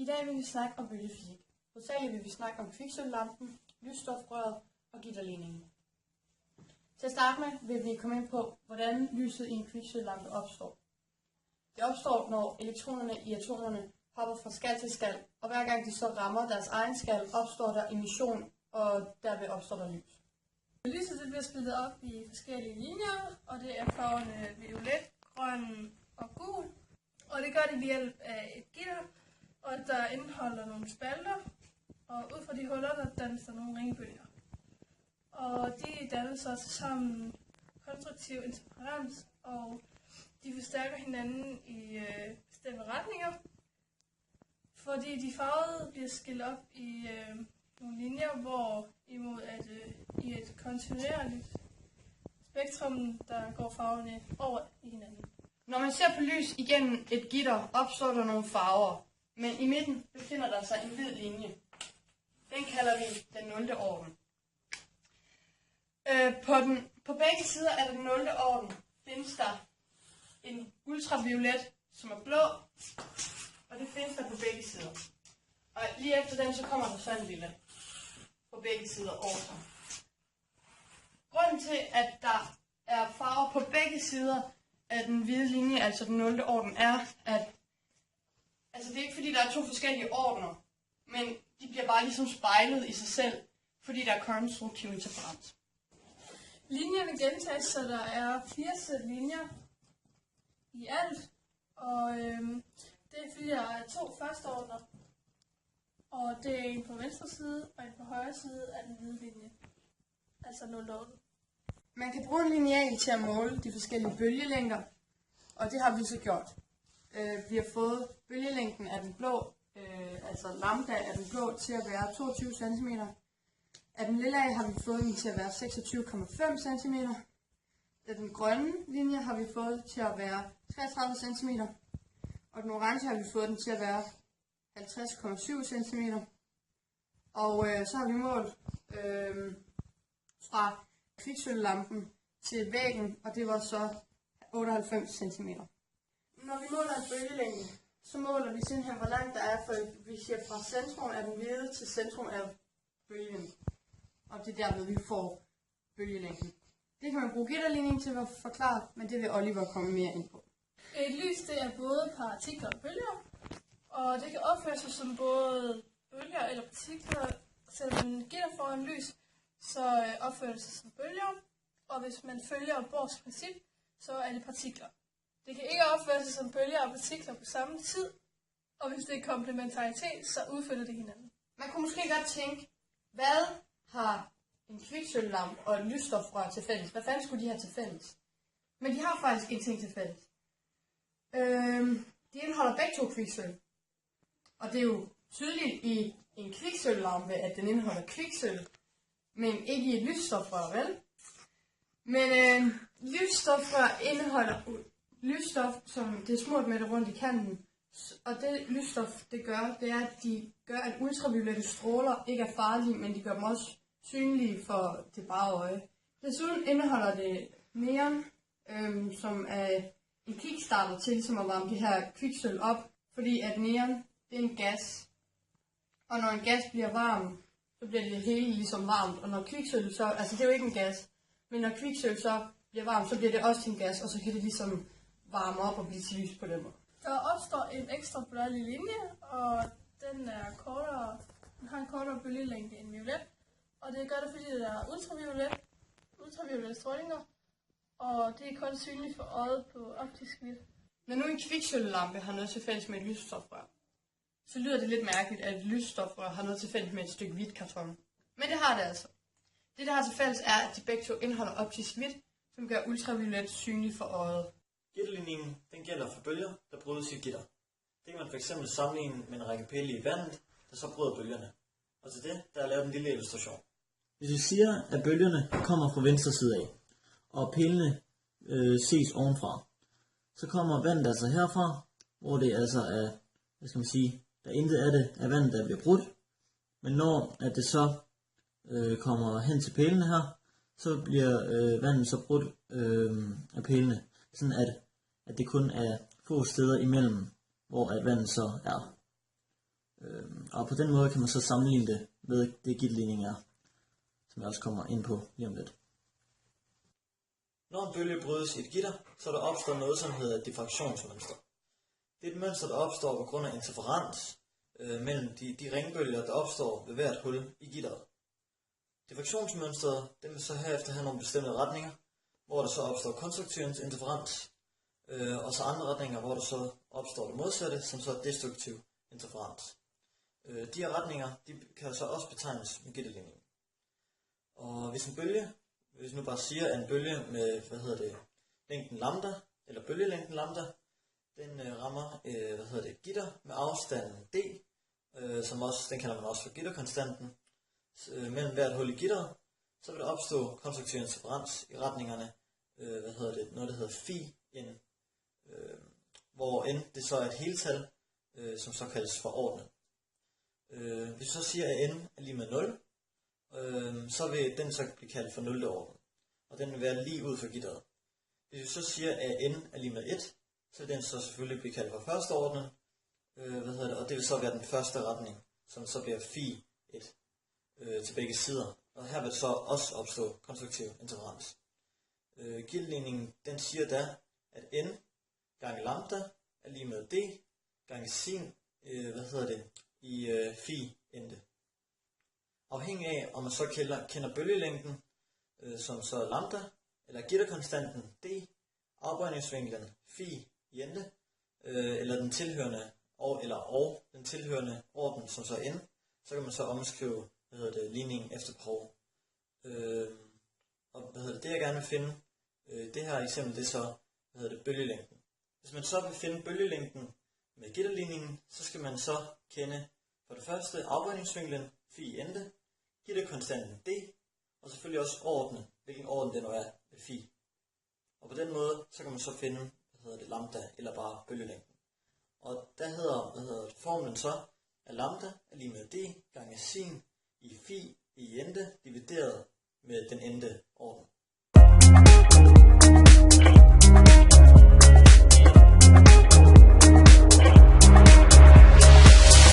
I dag vil vi snakke om bølgefysik. Hovedsageligt vil vi snakke om kviksølvlampen, lysstofrøret og gitterligningen. Til at starte med vil vi komme ind på, hvordan lyset i en kviksølvlampe opstår. Det opstår, når elektronerne i atomerne hopper fra skal til skal, og hver gang de så rammer deres egen skal, opstår der emission, og derved opstår der lys. Lyset bliver splittet op i forskellige linjer, og det er farverne violet, grøn og gul. Og det gør det ved hjælp af et gitter, og der indeholder nogle spalter, og ud fra de huller, der dannes der nogle ringbølger. Og de danner så sammen konstruktiv interferens, og de forstærker hinanden i bestemte retninger, fordi de farvede bliver skilt op i nogle linjer, hvor imod at i et kontinuerligt spektrum, der går farverne over i hinanden. Når man ser på lys igennem et gitter, opstår der nogle farver, men i midten befinder der sig en hvid linje. Den kalder vi den 0. orden. På begge sider af den 0. orden findes der en ultraviolet, som er blå, og det findes der på begge sider. Og lige efter den, så kommer der så en lille på begge sider over. Grunden til, at der er farver på begge sider af den hvide linje, altså den 0. orden, er, at det er ikke fordi, der er to forskellige ordener, men de bliver bare ligesom spejlet i sig selv, fordi der er konstruktiv interferens. Linjerne gentages, så der er 4 sæt linjer i alt, og det er fordi, der er 2 førsteordner, og det er en på venstre side og en på højre side af den hvide linje, altså 0. orden. Man kan bruge en lineal til at måle de forskellige bølgelængder, og det har vi så gjort. Vi har fået bølgelængden af den blå, altså lambda af den blå, til at være 22 cm. Af den lilla har vi fået den til at være 26,5 cm. Af den grønne linje har vi fået til at være 33 cm. Og den orange har vi fået den til at være 50,7 cm. Og så har vi målt fra kviksølvlampen til væggen, og det var så 98 cm. Når vi måler en bølgelængde, så måler vi simpelthen, hvor langt der er, for vi siger fra centrum af den hvide til centrum af bølgen. Og det er derved, vi får bølgelængden. Det kan man bruge gitterligning til at forklare, men det vil Oliver komme mere ind på. Et lys, det er både partikler og bølger, og det kan opføre sig som både bølger eller partikler. Selvom man gitter foran lys, så opfører det sig som bølger, og hvis man følger Bohrs princip, så er det partikler. Det kan ikke opføre sig som bølger og partikler på samme tid, og hvis det er komplementaritet, så udfylder det hinanden. Man kunne måske godt tænke, hvad har en kviksølvlampe og et lysstofrør til fælles? Hvad fanden skulle de have til fælles? Men de har faktisk en ting til fælles. De indeholder begge to kviksølv. Og det er jo tydeligt i en kviksølvlampe, at den indeholder kviksølv, men ikke i et lysstofrør, vel? Men lysstofrør indeholder lysstof, som det er smurt med det rundt i kanten. Og det lysstof, det er, at de gør, at ultraviolette stråler ikke er farlige, men de gør dem også synlige for det bare øje. Desuden indeholder det neon, som er en kickstarter til ligesom at varme det her kviksølv op, fordi at neon, det er en gas. Og når en gas bliver varm, så bliver det hele ligesom varmt. Og når kviksølv så, altså det er jo ikke en gas, men når kviksølv så bliver varmt, så bliver det også til en gas, og så kan det ligesom varme op og blive til lys på den måde. Der opstår en ekstra blålig linje, og den er kortere, den har en kortere bølgelængde end violet. Og det gør det, fordi der er ultraviolette strålinger, og det er kun synligt for øjet på optisk vidt. Når nu en kviksølvlampe har noget til fælles med et lysstofrør, så lyder det lidt mærkeligt, at et lysstofrør har noget til fælles med et stykke hvidt karton. Men det har det altså. Det, der har til fælles, er, at de begge to indeholder optisk hvidt, som gør ultraviolet synligt for øjet. Gitterligningen, den gælder for bølger, der brydes i et gitter. Det kan man fx sammenligne med en række pæle i vandet, der så bryder bølgerne. Og til det, der er lavet en lille illustration. Hvis vi siger, at bølgerne kommer fra venstre side af, og pælene ses ovenfra, så kommer vandet altså herfra, hvor det altså er, der intet af det er vandet, der bliver brudt. Men når at det så kommer hen til pælene her, så bliver vandet så brudt af pælene, sådan at det kun er få steder imellem, hvor at vandet så er. Og på den måde kan man så sammenligne det med det gitterligning er, som jeg også kommer ind på lige om lidt. Når en bølge brydes i et gitter, så er der opstået noget, som hedder et diffraktionsmønster. Det er et mønster, der opstår på grund af interferens mellem de ringbølger, der opstår ved hvert hul i gitteret. Diffraktionsmønstret vil så herefter have nogle bestemte retninger, hvor der så opstår konstruktiv interferens, og så andre retninger, hvor der så opstår det modsatte, som så er destruktiv interferens. De her retninger kan så også betegnes med gitterligningen. Og hvis en bølge, hvis nu bare siger, at en bølge med længden lambda, eller bølgelængden lambda, den rammer gitter med afstanden d, den kalder man også for gitterkonstanten, mellem hvert hul i gitteret, så vil der opstå konstruktiv interferens i retningerne, noget der hedder phi n, hvor n det så er et heltal, som så kaldes for ordnet. Hvis vi så siger, at n er lige med 0, så vil den så blive kaldt for 0. orden, og den vil være lige ud for gitteret. Hvis vi så siger, at n er lige med 1, så vil den så selvfølgelig blive kaldt for første orden, og det vil så være den første retning, som så bliver phi 1 til begge sider. Og her vil så også opstå konstruktiv interferens. Gitterligningen, den siger da, at n gange lambda er lige med d gange sin, i phi n. Afhængig af, om man så kender bølgelængden, som så er lambda, eller gitterkonstanten d, afbøjningsvinklen phi i n, eller den tilhørende den tilhørende orden, som så er n, så kan man så omskrive ligningen efter behov. Det jeg gerne vil finde, det her eksempel, det er så bølgelængden. Hvis man så vil finde bølgelængden med gitterligningen, så skal man så kende for det første afbøjningsvinklen phi n, gitterkonstanten d, og selvfølgelig også ordnen, hvilken orden det nu er med phi. Og på den måde, så kan man så finde, lambda, eller bare bølgelængden. Og der hedder formlen så, at lambda er lige med d gange sin i phi i n divideret med den endte orden.